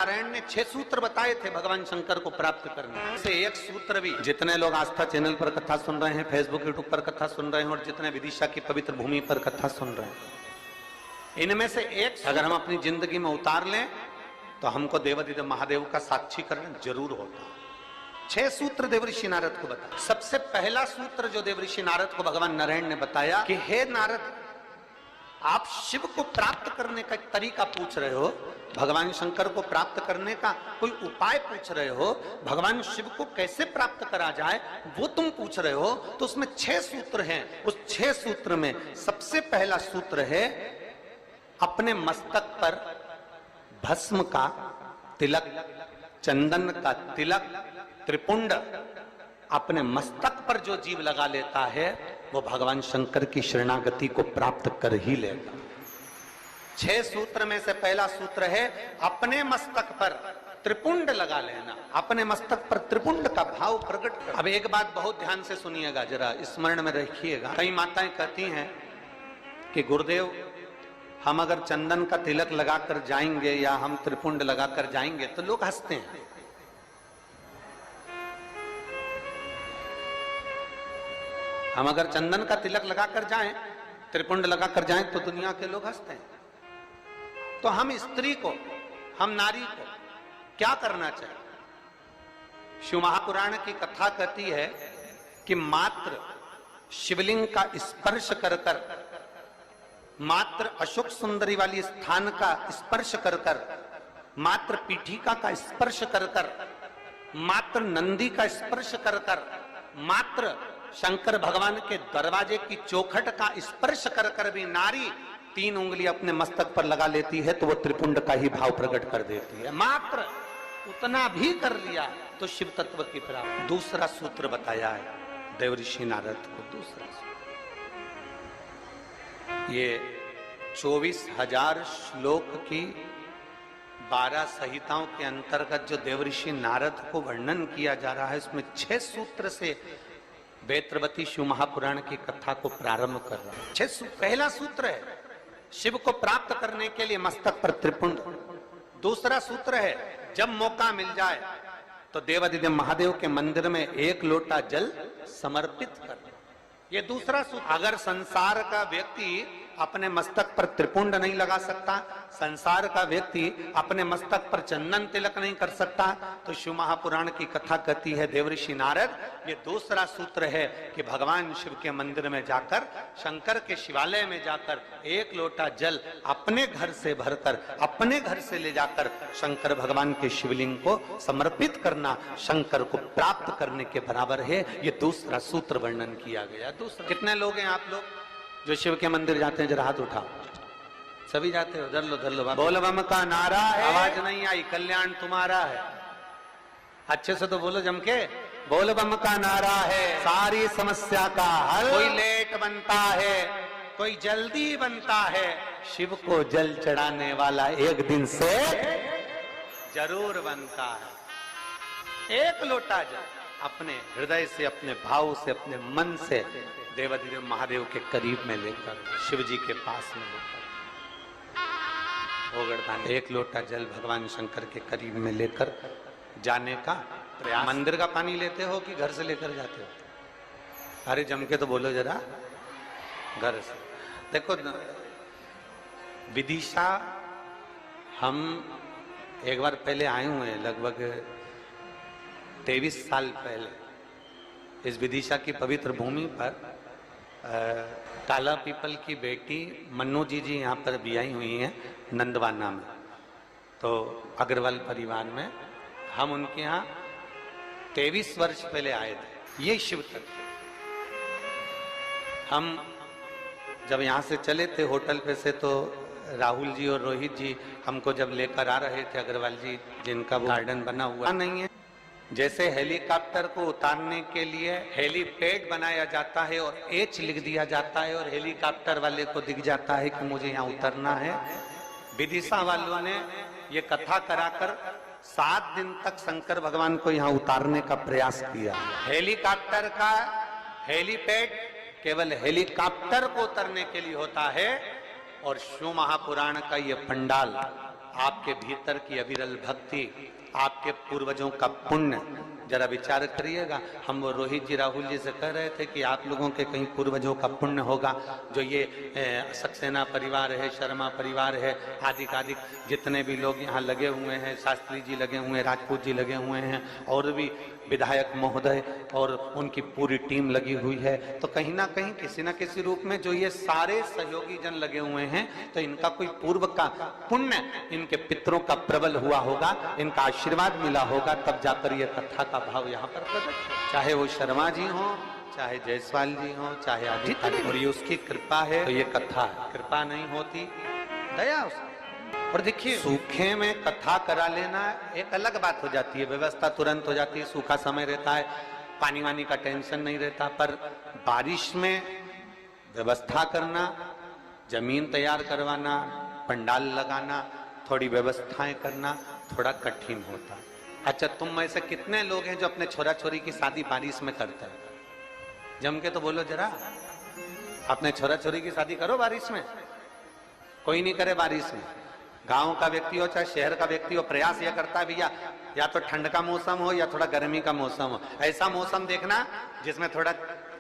नारायण ने 6 सूत्र बताए थे भगवान शंकर को प्राप्त करने से एक सूत्र भी, जितने लोग आस्था चैनल पर कथा सुन रहे हैं, फेसबुक यूट्यूब पर कथा सुन रहे हैं और जितने विदिशा की पवित्र भूमि पर कथा सुन रहे हैं, इनमें से एक अगर हम अपनी जिंदगी में उतार लें तो हमको देवादिदेव महादेव का साक्षीकरण जरूर होता। 6 सूत्र देवऋषि नारद को बताया। सबसे पहला सूत्र जो देवऋषि नारद को भगवान नारायण ने बताया कि हे नारद, आप शिव को प्राप्त करने का एक तरीका पूछ रहे हो, भगवान शंकर को प्राप्त करने का कोई उपाय पूछ रहे हो, भगवान शिव को कैसे प्राप्त करा जाए वो तुम पूछ रहे हो। तो उसमें 6 सूत्र हैं। उस 6 सूत्र में सबसे पहला सूत्र है अपने मस्तक पर भस्म का तिलक, चंदन का तिलक, त्रिपुंड अपने मस्तक पर जो जीव लगा लेता है वो भगवान शंकर की शरणागति को प्राप्त कर ही लेगा। 6 सूत्र में से पहला सूत्र है अपने मस्तक पर त्रिपुंड लगा लेना, अपने मस्तक पर त्रिपुंड का भाव प्रकट कर। अब एक बात बहुत ध्यान से सुनिएगा, जरा स्मरण में रखिएगा। कई माताएं कहती हैं कि गुरुदेव हम अगर चंदन का तिलक लगाकर जाएंगे या हम त्रिपुंड लगाकर जाएंगे तो लोग हंसते हैं। हम अगर चंदन का तिलक लगाकर जाएं, त्रिपुंड लगाकर जाएं तो दुनिया के लोग हंसते हैं। तो हम स्त्री को, हम नारी को क्या करना चाहिए? शिव महापुराण की कथा कहती है कि मात्र शिवलिंग का स्पर्श कर कर, मात्र अशोक सुंदरी वाली स्थान का स्पर्श कर कर, मात्र पीठिका का स्पर्श कर कर, मात्र नंदी का स्पर्श कर कर, मात्र शंकर भगवान के दरवाजे की चौखट का स्पर्श कर कर भी नारी 3 उंगली अपने मस्तक पर लगा लेती है तो वो त्रिपुंड का ही भाव प्रकट कर देती है। मात्र उतना भी कर लिया तो शिव तत्व की प्राप्ति। दूसरा सूत्र बताया है देवऋषि नारद को। दूसरा सूत्र ये 24,000 श्लोक की 12 संहिताओं के अंतर्गत जो देवऋषि नारद को वर्णन किया जा रहा है, उसमें 6 सूत्र से वेत्रवती शिव महापुराण की कथा को प्रारंभ कर रहा है। 6 पहला सूत्र है शिव को प्राप्त करने के लिए मस्तक पर त्रिपुंड। दूसरा सूत्र है जब मौका मिल जाए तो देवादिदेव महादेव के मंदिर में 1 लोटा जल समर्पित कर। ये दूसरा सूत्र। अगर संसार का व्यक्ति अपने मस्तक पर त्रिपुंड नहीं लगा सकता, संसार का व्यक्ति अपने मस्तक पर चंदन तिलक नहीं कर सकता, तो शिव महापुराण की कथा कहती है देवऋषि नारद, ये दूसरा सूत्र है कि भगवान शिव के मंदिर में जाकर, शंकर के शिवालय में जाकर 1 लोटा जल अपने घर से भरकर, अपने घर से ले जाकर शंकर भगवान के शिवलिंग को समर्पित करना शंकर को प्राप्त करने के बराबर है। ये दूसरा सूत्र वर्णन किया गया। दूसरा, कितने लोग हैं आप लोग जो शिव के मंदिर जाते हैं? जरा हाथ उठाओ। सभी जाते हो? धर लो धर लो। बोल बम का नारा है, आवाज नहीं आई, कल्याण तुम्हारा है। अच्छे से तो बोलो जम के। बोल बम का नारा है, सारी समस्या का हल। कोई लेट बनता है, कोई जल्दी बनता है, शिव को जल चढ़ाने वाला एक दिन से जरूर बनता है। 1 लोटा जल अपने हृदय से, अपने भाव से, अपने मन से देवादिदेव महादेव के करीब में लेकर, शिव जी के पास में लेकर, ओगड़दान 1 लोटा जल भगवान शंकर के करीब में लेकर जाने का प्रयास। मंदिर का पानी लेते हो कि घर से लेकर जाते हो? अरे जम के तो बोलो जरा। घर से। देखो विदिशा हम एक बार पहले आए हुए हैं, लगभग 23 साल पहले इस विदिशा की पवित्र भूमि पर। काला पीपल की बेटी मन्नू जी यहाँ पर भी आई हुई हैं नंदवाना में, तो अग्रवाल परिवार में हम उनके यहाँ 23 वर्ष पहले आए थे। ये शिव तत्व। हम जब यहाँ से चले थे होटल पे से, तो राहुल जी और रोहित जी हमको जब लेकर आ रहे थे, अग्रवाल जी जिनका वो गार्डन बना हुआ नहीं है, जैसे हेलीकॉप्टर को उतारने के लिए हेलीपैड बनाया जाता है और एच लिख दिया जाता है और हेलीकॉप्टर वाले को दिख जाता है कि मुझे यहाँ उतरना है, विदिशा वालों ने ये कथा कराकर 7 दिन तक शंकर भगवान को यहाँ उतारने का प्रयास किया। हेलीकॉप्टर का हेलीपैड केवल हेलीकॉप्टर को उतरने के लिए होता है और शिव महापुराण का ये पंडाल आपके भीतर की अविरल भक्ति, आपके पूर्वजों का पुण्य, जरा विचार करिएगा। हम वो रोहित जी राहुल जी से कह रहे थे कि आप लोगों के कहीं पूर्वजों का पुण्य होगा, जो ये सक्सेना परिवार है, शर्मा परिवार है, आदि जितने भी लोग यहाँ लगे हुए हैं, शास्त्री जी लगे हुए हैं, राजपूत जी लगे हुए हैं, और भी विधायक महोदय और उनकी पूरी टीम लगी हुई है, तो कहीं ना कहीं किसी न किसी रूप में जो ये सारे सहयोगी जन लगे हुए हैं, तो इनका कोई पूर्व का पुण्य, इनके पितरों का प्रबल हुआ होगा, इनका आशीर्वाद मिला होगा, तब जाकर ये कथा का भाव यहाँ पर प्रकट। चाहे वो शर्मा जी हो, चाहे जायसवाल जी हो, चाहे आदि, और ये उसकी कृपा है, तो ये कथा है। कृपा नहीं होती, दया उसकी। और देखिए, सूखे में कथा करा लेना एक अलग बात हो जाती है, व्यवस्था तुरंत हो जाती है, सूखा समय रहता है, पानी वानी का टेंशन नहीं रहता, पर बारिश में व्यवस्था करना, जमीन तैयार करवाना, पंडाल लगाना, थोड़ी व्यवस्थाएं करना थोड़ा कठिन होता है। अच्छा, तुम में से कितने लोग हैं जो अपने छोरा छोरी की शादी बारिश में करते हैं? जम के तो बोलो जरा, अपने छोरा छोरी की शादी करो बारिश में। कोई नहीं करे बारिश में। गांव का व्यक्ति हो चाहे शहर का व्यक्ति हो, प्रयास यह करता है भैया या तो ठंड का मौसम हो या थोड़ा गर्मी का मौसम हो, ऐसा मौसम देखना जिसमें थोड़ा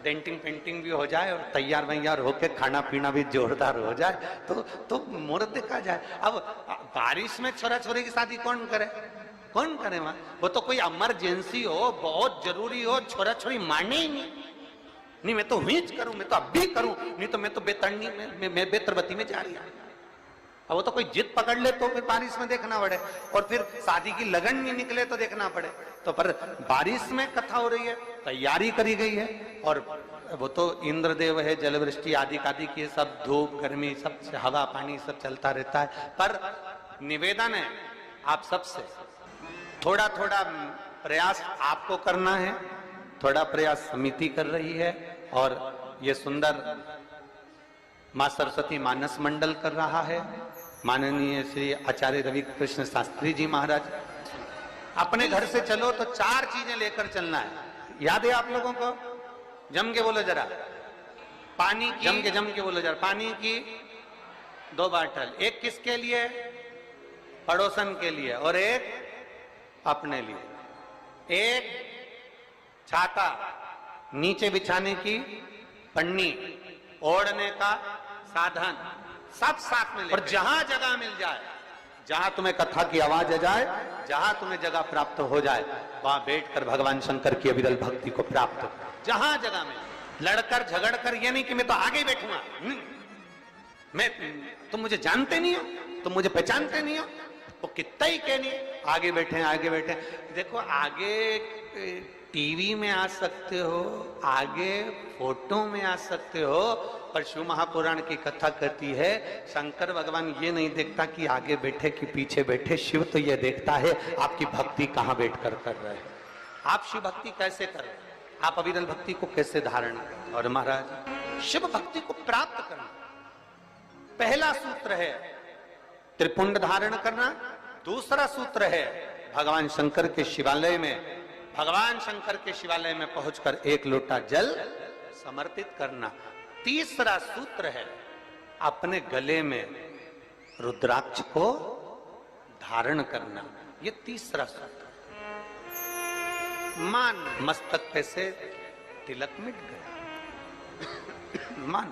डेंटिंग पेंटिंग भी हो जाए और तैयार वैयार होके खाना पीना भी जोरदार हो जाए, तो मुहूर्त देखा जाए। अब बारिश में छोरा छोरी की शादी कौन करे? कौन करे वहां? वो तो कोई इमरजेंसी हो, बहुत जरूरी हो, छोरा छोरी माने ही नहीं, मैं तो हुईच करूं, मैं तो अब भी करूं, नहीं तो मैं तो बेतरनी में मैं बेतरबती में जा रही हूं। अब वो तो कोई जिद पकड़ ले तो फिर बारिश में देखना पड़े, और फिर शादी की लगन नहीं निकले तो देखना पड़े। तो पर बारिश में कथा हो रही है, तैयारी करी गई है, और वो तो इंद्रदेव है, जलवृष्टि आदि की सब, धूप गर्मी सब, हवा पानी सब चलता रहता है। पर निवेदन है आप सबसे, थोड़ा थोड़ा प्रयास आपको करना है, थोड़ा प्रयास समिति कर रही है, और ये सुंदर मां सरस्वती मानस मंडल कर रहा है, माननीय श्री आचार्य रवि कृष्ण शास्त्री जी महाराज। अपने घर से चलो तो 4 चीजें लेकर चलना है, याद है आप लोगों को? जम के बोलो जरा, पानी की, जम के बोलो जरा, पानी की 2 बाटल, एक किसके लिए? पड़ोसन के लिए, और एक अपने लिए। एक छाता, नीचे बिछाने की पन्नी, ओढ़ने का साधन, सब साथ में ले। और जहां जगह मिल जाए, जहां तुम्हें कथा की आवाज आ जाए, जहां तुम्हें जगह प्राप्त हो जाए, वहां बैठकर भगवान शंकर की अविरल भक्ति को प्राप्त कर। जहां जगह में लड़कर झगड़कर, ये नहीं कि मैं तो आगे बैठूंगा, मैं, तुम मुझे जानते नहीं हो, तुम मुझे पहचानते नहीं हो, वो कितना ही कहनी, आगे बैठे आगे बैठे। देखो, आगे टीवी में आ सकते हो, आगे फोटो में आ सकते हो, पर शिव महापुराण की कथा कहती है शंकर भगवान ये नहीं देखता कि आगे बैठे कि पीछे बैठे, शिव तो ये देखता है आपकी भक्ति कहां बैठकर कर रहे हैं, आप शिव भक्ति कैसे कर रहे हैं, आप अविरल भक्ति को कैसे धारण करें। और महाराज, शिव भक्ति को प्राप्त करना पहला सूत्र है त्रिपुंड धारण करना, दूसरा सूत्र है भगवान शंकर के शिवालय में, भगवान शंकर के शिवालय में पहुंचकर 1 लोटा जल समर्पित करना, तीसरा सूत्र है अपने गले में रुद्राक्ष को धारण करना, ये तीसरा सूत्र। मान, मस्तक पे से तिलक मिट गया, मान,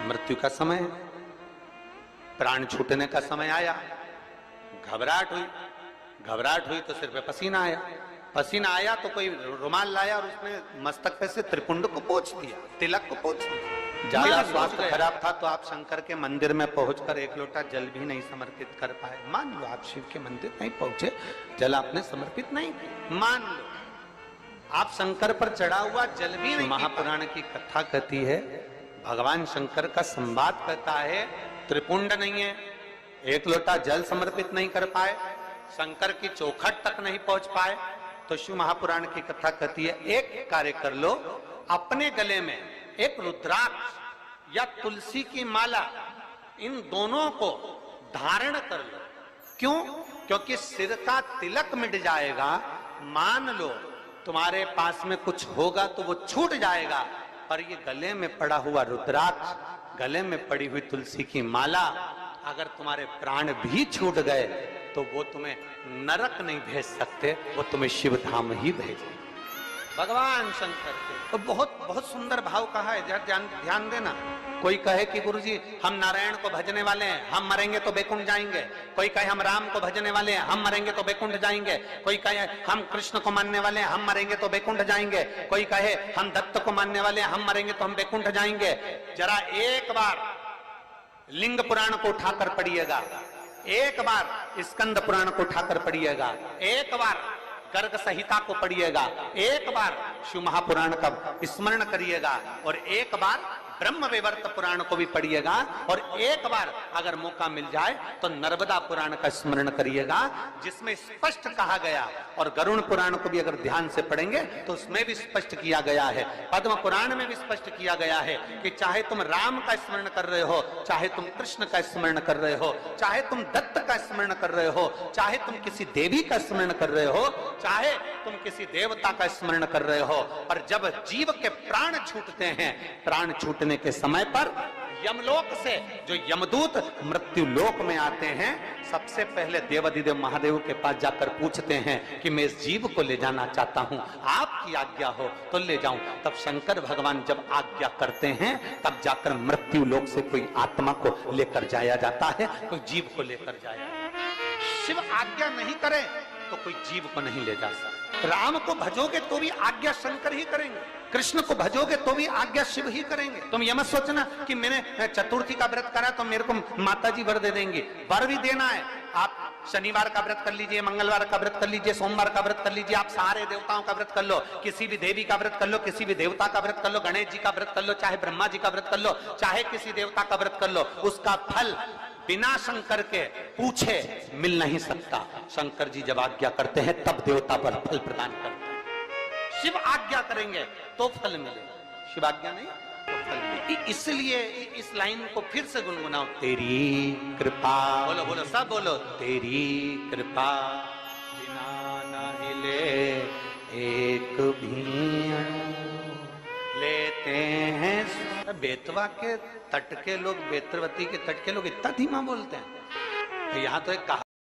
मृत्यु का समय, प्राण छूटने का समय आया, घबराहट हुई तो सिर पे पसीना आया तो कोई रुमाल लाया और उसने मस्तक पे से त्रिपुंड को पोंछ दिया, तिलक को पोंछ दिया। ज्यादा स्वास्थ्य खराब था तो आप शंकर के मंदिर में पहुंचकर 1 लोटा जल भी नहीं समर्पित कर पाए। मान लो आप शिव के मंदिर नहीं पहुंचे, जल आपने समर्पित नहीं किया, मान लो आप शंकर पर चढ़ा हुआ जल भी नहीं। महापुराण की कथा कहती है, भगवान शंकर का संवाद कहता है, त्रिपुंड नहीं है, 1 लोटा जल समर्पित नहीं कर पाए, शंकर की चौखट तक नहीं पहुंच पाए, तो शिव महापुराण की कथा कहती है एक कार्य कर लो, अपने गले में एक रुद्राक्ष या तुलसी की माला, इन दोनों को धारण कर लो। क्यों? क्योंकि सिर का तिलक मिट जाएगा, मान लो तुम्हारे पास में कुछ होगा तो वो छूट जाएगा, पर ये गले में पड़ा हुआ रुद्राक्ष, गले में पड़ी हुई तुलसी की माला, अगर तुम्हारे प्राण भी छूट गए तो वो तुम्हें नरक नहीं भेज सकते, वो तुम्हें शिव धाम ही भेजे। भगवान शंकर के तो बहुत बहुत सुंदर भाव कहा है, ध्यान ध्यान देना। कोई कहे कि गुरुजी हम नारायण को भजने वाले हैं, हम मरेंगे तो बैकुंठ जाएंगे। कोई कहे हम राम को भजने वाले हैं, हम मरेंगे तो बैकुंठ जाएंगे। कोई कहे हम कृष्ण को मानने वाले हैं, हम मरेंगे तो बैकुंठ जाएंगे। कोई कहे हम दत्त को मानने वाले हैं, हम मरेंगे तो हम बैकुंठ जाएंगे। जरा एक बार लिंग पुराण को उठाकर पढ़िएगा, एक बार स्कंद पुराण को उठाकर पढ़िएगा, एक बार गर्ग संहिता को पढ़िएगा, एक बार शिव महापुराण का स्मरण करिएगा, और एक बार ब्रह्म वैवर्त पुराण को भी पढ़िएगा, और एक बार अगर मौका मिल जाए तो नर्मदा पुराण का स्मरण करिएगा, जिसमें स्पष्ट कहा गया, और गरुण पुराण को भी अगर ध्यान से पढ़ेंगे तो उसमें भी स्पष्ट किया गया है, पद्म पुराण में भी स्पष्ट किया गया है कि चाहे तुम राम का स्मरण कर रहे हो, चाहे तुम कृष्ण का स्मरण कर रहे हो, चाहे तुम दत्त का स्मरण कर रहे हो, चाहे तुम किसी देवी का स्मरण कर रहे हो, चाहे तुम किसी देवता का स्मरण कर रहे हो, और जब जीव के प्राण छूटते हैं, प्राण छूटने के समय पर यमलोक से जो यमदूत मृत्यु लोक में आते हैं, सबसे पहले देवाधिदेव महादेव के पास जाकर पूछते हैं कि मैं इस जीव को ले जाना चाहता हूं, आपकी आज्ञा हो तो ले जाऊं। तब शंकर भगवान जब आज्ञा करते हैं, तब जाकर मृत्यु लोक से कोई आत्मा को लेकर जाया जाता है, कोई जीव को लेकर जाया। शिव आज्ञा नहीं करे तो कोई जीव को नहीं ले जा सकता। राम को भजोगे तो भी आज्ञा शंकर ही करेंगे, कृष्ण को भजोगे तो भी आज्ञा शिव ही करेंगे। तुम ये मत सोचना कि मैंने चतुर्थी का व्रत करा तो मेरे को माता जी वर दे देंगे, वर भी देना है। आप शनिवार का व्रत कर लीजिए, मंगलवार का व्रत कर लीजिए, सोमवार का व्रत कर लीजिए, आप सारे देवताओं का व्रत कर लो, किसी भी देवी का व्रत कर लो, किसी भी देवता का व्रत कर लो, गणेश जी का व्रत कर लो, चाहे ब्रह्मा जी का व्रत कर लो, चाहे किसी देवता का व्रत कर लो, उसका फल बिना शंकर के पूछे मिल नहीं सकता। शंकर जी जब आज्ञा करते हैं तब देवता पर फल प्रदान करते हैं। शिव आज्ञा करेंगे तो फल मिलेगा, शिव आज्ञा नहीं तो फल मिलेगा। इसलिए इस लाइन को फिर से गुनगुनाओ, तेरी कृपा, बोलो बोलो सब बोलो, तेरी कृपा बिना न हिले एक भी लेते हैं। बेतवा के तट के लोग, बेतरवती के तट के लोग इतना धीमा बोलते हैं। यहाँ तो एक